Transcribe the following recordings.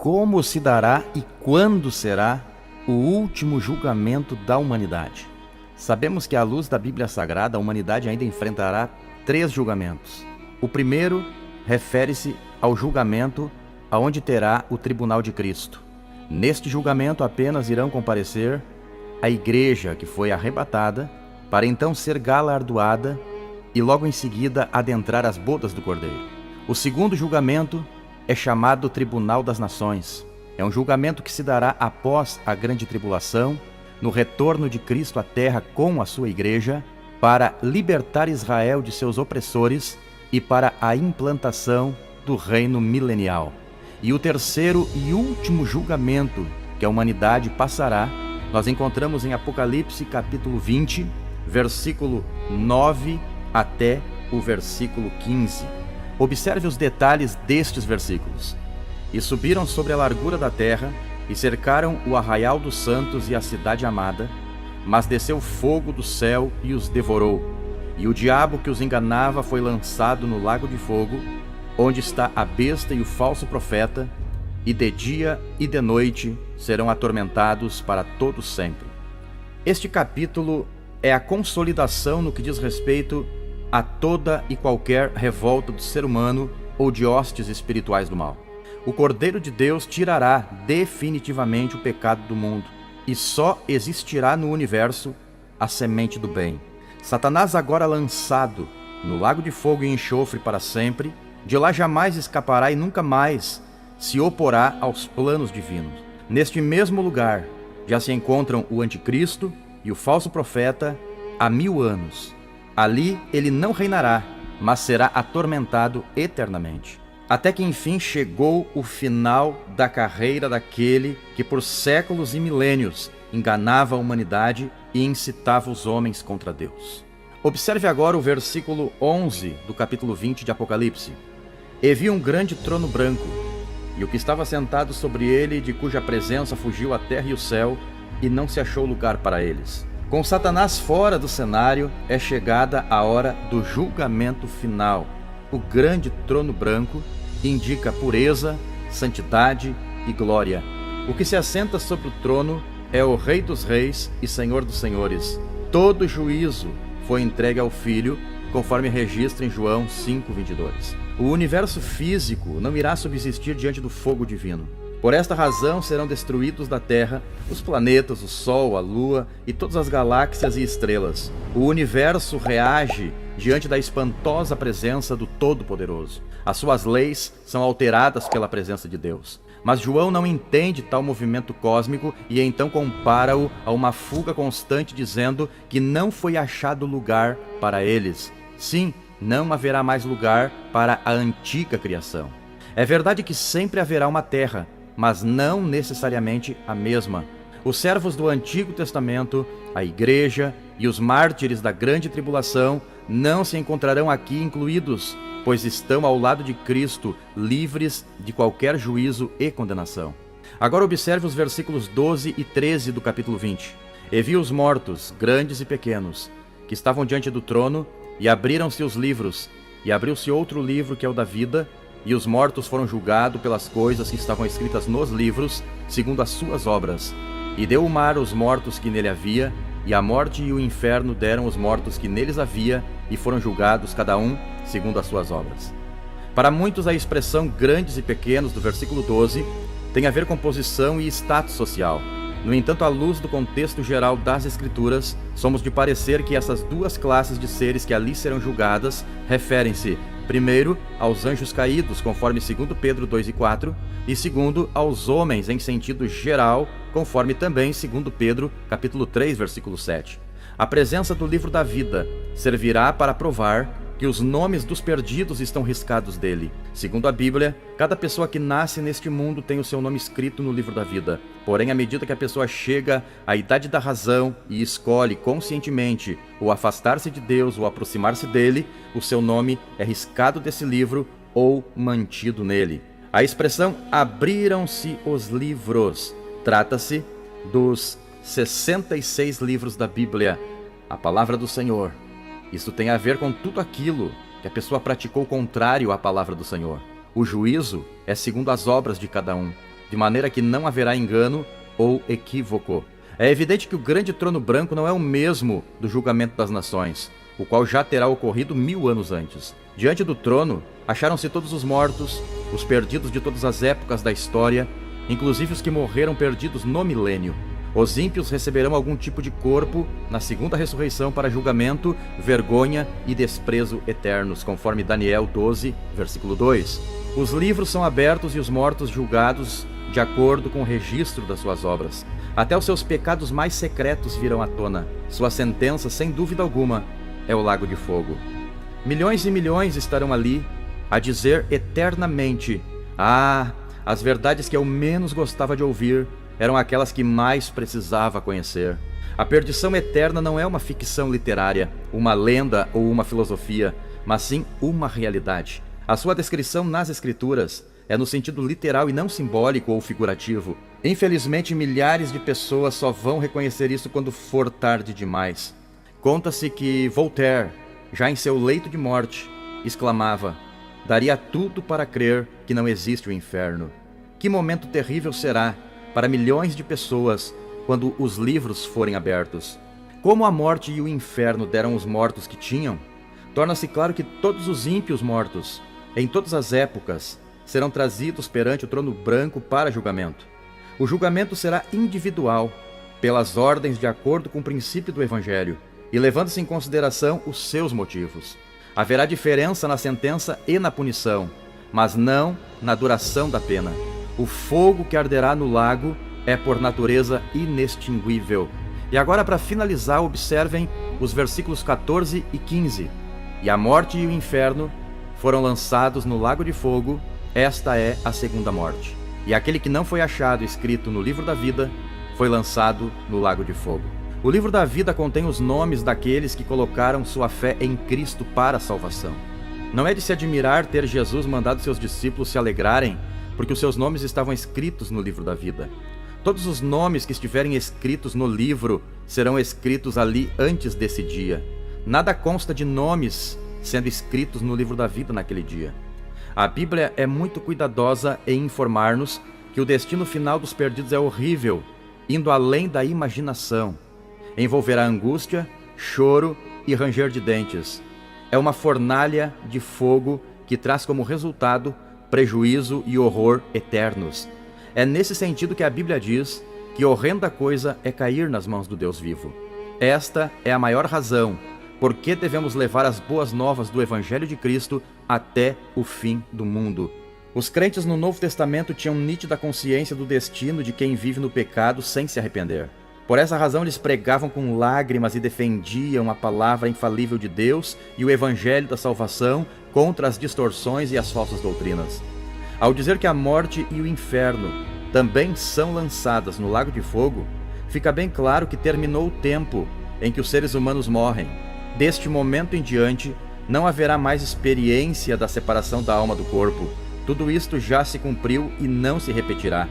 como se dará e quando será o último julgamento da humanidade. Sabemos que, à luz da Bíblia Sagrada, a humanidade ainda enfrentará 3 julgamentos. O primeiro refere-se ao julgamento aonde terá o tribunal de Cristo. Neste julgamento apenas irão comparecer a igreja que foi arrebatada, para então ser galardoada e logo em seguida adentrar as bodas do Cordeiro. O segundo julgamento é chamado Tribunal das Nações. É um julgamento que se dará após a grande tribulação, no retorno de Cristo à terra com a sua igreja, para libertar Israel de seus opressores e para a implantação do reino milenial. E o terceiro e último julgamento que a humanidade passará, nós encontramos em Apocalipse capítulo 20, versículo 9 até o versículo 15. Observe os detalhes destes versículos. E subiram sobre a largura da terra, e cercaram o arraial dos santos e a cidade amada, mas desceu fogo do céu e os devorou. E o diabo que os enganava foi lançado no lago de fogo, onde está a besta e o falso profeta, e de dia e de noite serão atormentados para todo sempre. Este capítulo é a consolidação no que diz respeito a toda e qualquer revolta do ser humano ou de hostes espirituais do mal. O Cordeiro de Deus tirará definitivamente o pecado do mundo, e só existirá no universo a semente do bem. Satanás, agora lançado no lago de fogo e enxofre para sempre, de lá jamais escapará e nunca mais se oporá aos planos divinos. Neste mesmo lugar já se encontram o anticristo e o falso profeta há 1000 anos. Ali ele não reinará, mas será atormentado eternamente. Até que enfim chegou o final da carreira daquele que por séculos e milênios enganava a humanidade e incitava os homens contra Deus. Observe agora o versículo 11 do capítulo 20 de Apocalipse. E vi um grande trono branco, e o que estava sentado sobre ele, de cuja presença fugiu a terra e o céu, e não se achou lugar para eles. Com Satanás fora do cenário, é chegada a hora do julgamento final. O grande trono branco indica pureza, santidade e glória. O que se assenta sobre o trono é o Rei dos Reis e Senhor dos Senhores. Todo juízo foi entregue ao Filho, conforme registra em João 5:22. O universo físico não irá subsistir diante do fogo divino. Por esta razão serão destruídos da terra os planetas, o Sol, a Lua e todas as galáxias e estrelas. O universo reage diante da espantosa presença do Todo-Poderoso. As suas leis são alteradas pela presença de Deus. Mas João não entende tal movimento cósmico e então compara-o a uma fuga constante, dizendo que não foi achado lugar para eles. Sim, não haverá mais lugar para a antiga criação. É verdade que sempre haverá uma terra, mas não necessariamente a mesma. Os servos do Antigo Testamento, a igreja e os mártires da grande tribulação não se encontrarão aqui incluídos, pois estão ao lado de Cristo, livres de qualquer juízo e condenação. Agora observe os versículos 12 e 13 do capítulo 20. E vi os mortos, grandes e pequenos, que estavam diante do trono, e abriram-se os livros, e abriu-se outro livro que é o da vida, e os mortos foram julgados pelas coisas que estavam escritas nos livros, segundo as suas obras. E deu o mar os mortos que nele havia, e a morte e o inferno deram os mortos que neles havia, e foram julgados cada um segundo as suas obras. Para muitos a expressão grandes e pequenos do versículo 12 tem a ver com posição e status social. No entanto, à luz do contexto geral das Escrituras, somos de parecer que essas duas classes de seres que ali serão julgadas referem-se, primeiro, aos anjos caídos, conforme 2 Pedro 2:4, e segundo, aos homens em sentido geral, conforme também 2 Pedro capítulo 3, versículo 7. A presença do livro da vida servirá para provar que os nomes dos perdidos estão riscados dele. Segundo a Bíblia, cada pessoa que nasce neste mundo tem o seu nome escrito no livro da vida. Porém, à medida que a pessoa chega à idade da razão e escolhe conscientemente ou afastar-se de Deus ou aproximar-se dele, o seu nome é riscado desse livro ou mantido nele. A expressão abriram-se os livros trata-se dos 66 livros da Bíblia, a palavra do Senhor. Isso tem a ver com tudo aquilo que a pessoa praticou contrário à palavra do Senhor. O juízo é segundo as obras de cada um. de maneira que não haverá engano ou equívoco. É evidente que o grande trono branco não é o mesmo do julgamento das nações, o qual já terá ocorrido 1000 anos antes. Diante do trono, acharam-se todos os mortos, os perdidos de todas as épocas da história, inclusive os que morreram perdidos no milênio. Os ímpios receberão algum tipo de corpo na segunda ressurreição para julgamento, vergonha e desprezo eternos, conforme Daniel 12, versículo 2. Os livros são abertos e os mortos julgados de acordo com o registro das suas obras. Até os seus pecados mais secretos virão à tona. Sua sentença, sem dúvida alguma, é o lago de fogo. Milhões e milhões estarão ali a dizer eternamente: ah, as verdades que eu menos gostava de ouvir eram aquelas que mais precisava conhecer. A perdição eterna não é uma ficção literária, uma lenda ou uma filosofia, mas sim uma realidade. A sua descrição nas Escrituras é no sentido literal e não simbólico ou figurativo. Infelizmente, milhares de pessoas só vão reconhecer isso quando for tarde demais. Conta-se que Voltaire, já em seu leito de morte, exclamava: daria tudo para crer que não existe o inferno. Que momento terrível será para milhões de pessoas quando os livros forem abertos. Como a morte e o inferno deram os mortos que tinham, torna-se claro que todos os ímpios mortos, em todas as épocas, serão trazidos perante o trono branco para julgamento. O julgamento será individual, pelas ordens de acordo com o princípio do Evangelho, e levando-se em consideração os seus motivos. Haverá diferença na sentença e na punição, mas não na duração da pena. O fogo que arderá no lago é por natureza inextinguível. E agora, para finalizar, observem os versículos 14 e 15. E a morte e o inferno foram lançados no lago de fogo, esta é a segunda morte. E aquele que não foi achado escrito no livro da vida foi lançado no lago de fogo. O livro da vida contém os nomes daqueles que colocaram sua fé em Cristo para a salvação. Não é de se admirar ter Jesus mandado seus discípulos se alegrarem, porque os seus nomes estavam escritos no livro da vida. Todos os nomes que estiverem escritos no livro serão escritos ali antes desse dia. Nada consta de nomes sendo escritos no livro da vida naquele dia. A Bíblia é muito cuidadosa em informar-nos que o destino final dos perdidos é horrível, indo além da imaginação. Envolverá angústia, choro e ranger de dentes. É uma fornalha de fogo que traz como resultado prejuízo e horror eternos. É nesse sentido que a Bíblia diz que horrenda coisa é cair nas mãos do Deus vivo. Esta é a maior razão por que devemos levar as boas novas do Evangelho de Cristo até o fim do mundo. Os crentes no Novo Testamento tinham nítida consciência do destino de quem vive no pecado sem se arrepender. Por essa razão, eles pregavam com lágrimas e defendiam a palavra infalível de Deus e o Evangelho da salvação contra as distorções e as falsas doutrinas. Ao dizer que a morte e o inferno também são lançadas no lago de fogo, fica bem claro que terminou o tempo em que os seres humanos morrem. Deste momento em diante, não haverá mais experiência da separação da alma do corpo. Tudo isto já se cumpriu e não se repetirá.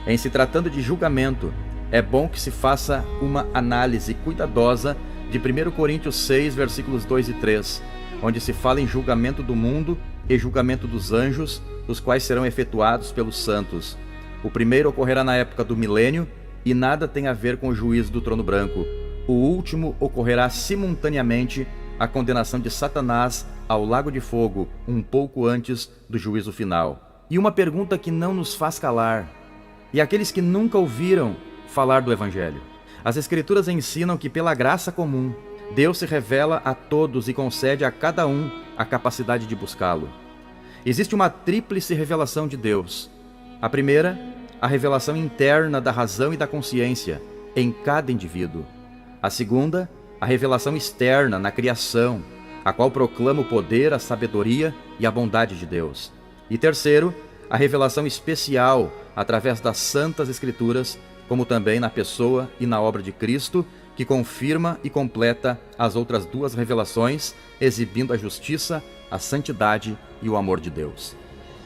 Em se tratando de julgamento, é bom que se faça uma análise cuidadosa de 1 Coríntios 6, versículos 2 e 3, onde se fala em julgamento do mundo e julgamento dos anjos, os quais serão efetuados pelos santos. O primeiro ocorrerá na época do milênio e nada tem a ver com o juízo do trono branco. O último ocorrerá simultaneamente a condenação de Satanás ao lago de fogo, um pouco antes do juízo final. E uma pergunta que não nos faz calar: e aqueles que nunca ouviram falar do Evangelho? As Escrituras ensinam que pela graça comum, Deus se revela a todos e concede a cada um a capacidade de buscá-lo. Existe uma tríplice revelação de Deus. A primeira, a revelação interna da razão e da consciência em cada indivíduo. A segunda, a revelação externa na criação, a qual proclama o poder, a sabedoria e a bondade de Deus. E terceiro, a revelação especial através das Santas Escrituras, como também na pessoa e na obra de Cristo, que confirma e completa as outras duas revelações, exibindo a justiça, a santidade e o amor de Deus.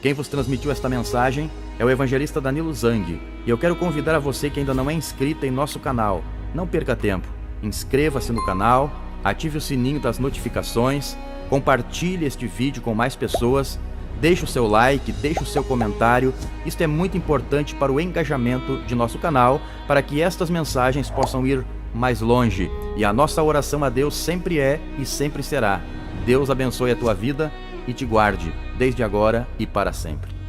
Quem vos transmitiu esta mensagem é o evangelista Danilo Zang, e eu quero convidar a você que ainda não é inscrito em nosso canal. Não perca tempo, inscreva-se no canal, ative o sininho das notificações, compartilhe este vídeo com mais pessoas, Deixe o seu like, deixe o seu comentário. Isto é muito importante para o engajamento de nosso canal, para que estas mensagens possam ir mais longe. E a nossa oração a Deus sempre é e sempre será: Deus abençoe a tua vida e te guarde, desde agora e para sempre.